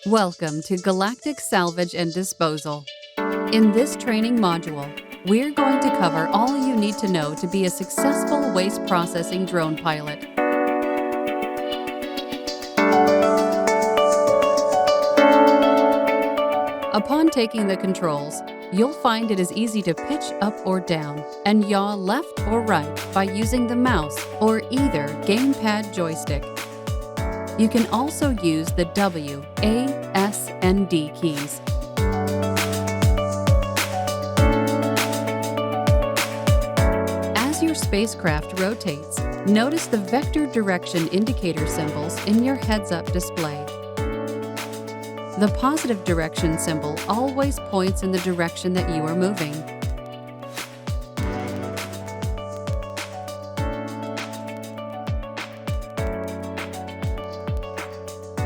Welcome to Galactic Salvage and Disposal. In this training module, we're going to cover all you need to know to be a successful waste processing drone pilot. Upon taking the controls, you'll find it is easy to pitch up or down and yaw left or right by using the mouse or either gamepad joystick. You can also use the W, A, S, and D keys. As your spacecraft rotates, notice the vector direction indicator symbols in your heads-up display. The positive direction symbol always points in the direction that you are moving.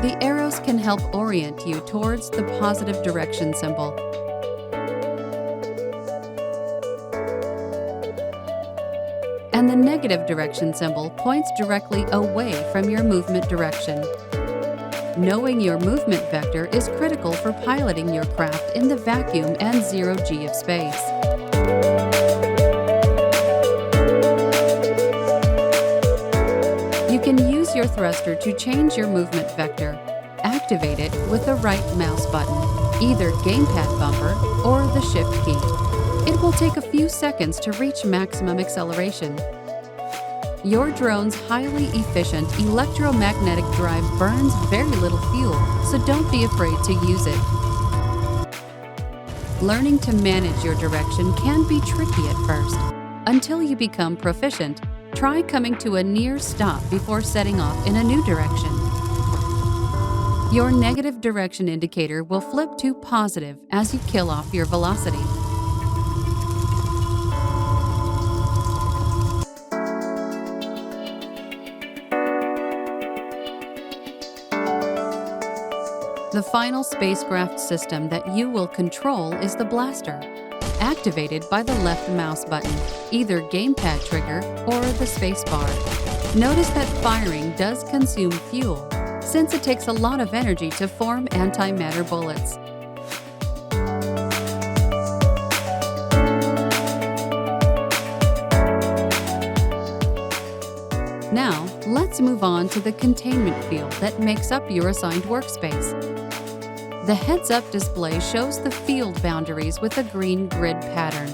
The arrows can help orient you towards the positive direction symbol. And the negative direction symbol points directly away from your movement direction. Knowing your movement vector is critical for piloting your craft in the vacuum and zero-G of space. You can use your thruster to change your movement vector. Activate it with the right mouse button, either gamepad bumper or the shift key. It will take a few seconds to reach maximum acceleration. Your drone's highly efficient electromagnetic drive burns very little fuel, so don't be afraid to use it. Learning to manage your direction can be tricky at first. Until you become proficient, try coming to a near stop before setting off in a new direction. Your negative direction indicator will flip to positive as you kill off your velocity. The final spacecraft system that you will control is the blaster, activated by the left mouse button, either gamepad trigger or the spacebar. Notice that firing does consume fuel, since it takes a lot of energy to form antimatter bullets. Now, let's move on to the containment field that makes up your assigned workspace. The heads-up display shows the field boundaries with a green grid pattern.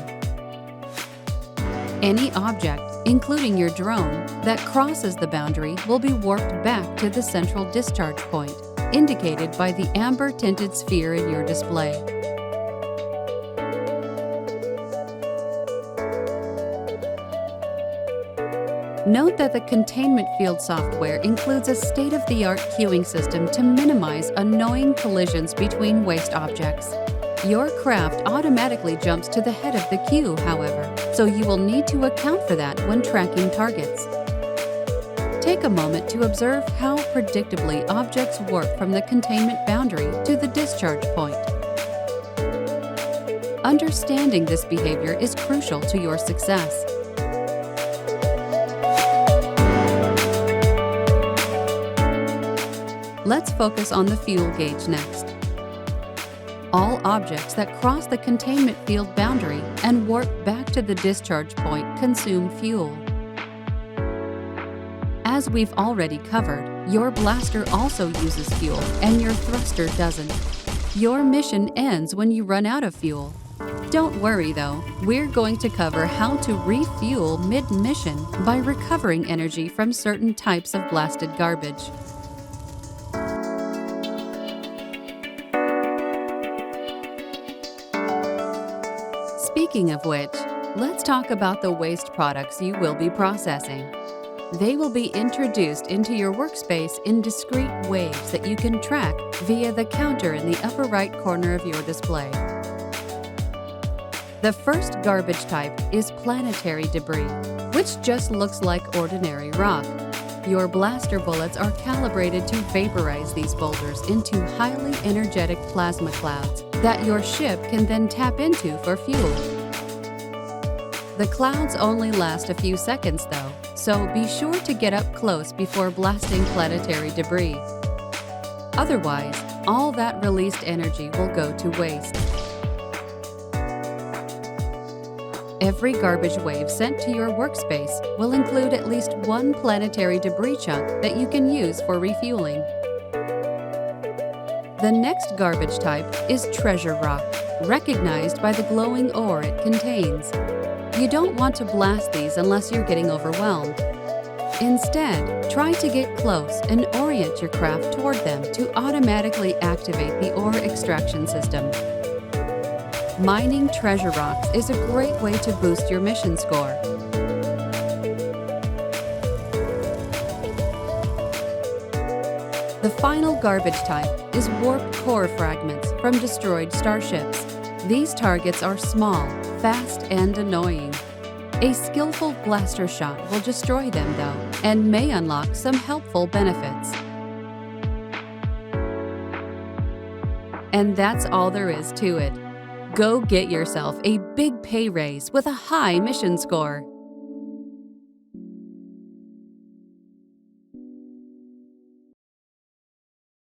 Any object, including your drone, that crosses the boundary will be warped back to the central discharge point, indicated by the amber-tinted sphere in your display. Note that the containment field software includes a state-of-the-art queuing system to minimize annoying collisions between waste objects. Your craft automatically jumps to the head of the queue, however, so you will need to account for that when tracking targets. Take a moment to observe how predictably objects warp from the containment boundary to the discharge point. Understanding this behavior is crucial to your success. Let's focus on the fuel gauge next. All objects that cross the containment field boundary and warp back to the discharge point consume fuel. As we've already covered, your blaster also uses fuel and your thruster doesn't. Your mission ends when you run out of fuel. Don't worry though, we're going to cover how to refuel mid-mission by recovering energy from certain types of blasted garbage. Speaking of which, let's talk about the waste products you will be processing. They will be introduced into your workspace in discrete waves that you can track via the counter in the upper right corner of your display. The first garbage type is planetary debris, which just looks like ordinary rock. Your blaster bullets are calibrated to vaporize these boulders into highly energetic plasma clouds that your ship can then tap into for fuel. The clouds only last a few seconds though, so be sure to get up close before blasting planetary debris. Otherwise, all that released energy will go to waste. Every garbage wave sent to your workspace will include at least one planetary debris chunk that you can use for refueling. The next garbage type is treasure rock, recognized by the glowing ore it contains. You don't want to blast these unless you're getting overwhelmed. Instead, try to get close and orient your craft toward them to automatically activate the ore extraction system. Mining treasure rocks is a great way to boost your mission score. The final garbage type is warped core fragments from destroyed starships. These targets are small, fast, and annoying. A skillful blaster shot will destroy them, though, and may unlock some helpful benefits. And that's all there is to it. Go get yourself a big pay raise with a high mission score.